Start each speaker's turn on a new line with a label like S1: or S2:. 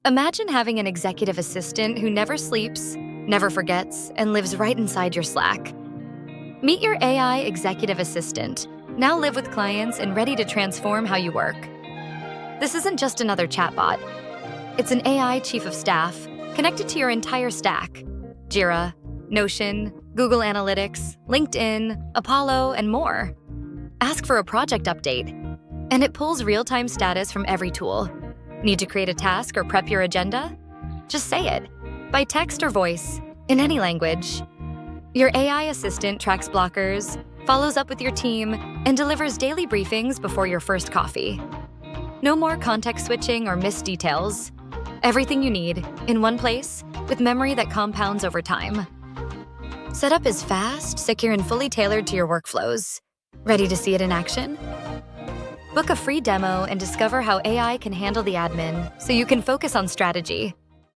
S1: Imagine having an executive assistant who never sleeps, never forgets, and lives right inside your Slack. Meet your AI executive assistant, now live with clients and ready to transform how you work. This isn't just another chatbot. It's an AI chief of staff connected to your entire stack: Jira, Notion, Google Analytics, LinkedIn, Apollo, and more. Ask for a project update, and it pulls real-time status from every tool. Need to create a task or prep your agenda? Just say it, by text or voice, in any language. Your AI assistant tracks blockers, follows up with your team, and delivers daily briefings before your first coffee. No more context switching or missed details. Everything you need, in one place, with memory that compounds over time. Setup is fast, secure, and fully tailored to your workflows. Ready to see it in action? Book a free demo and discover how AI can handle the admin so you can focus on strategy.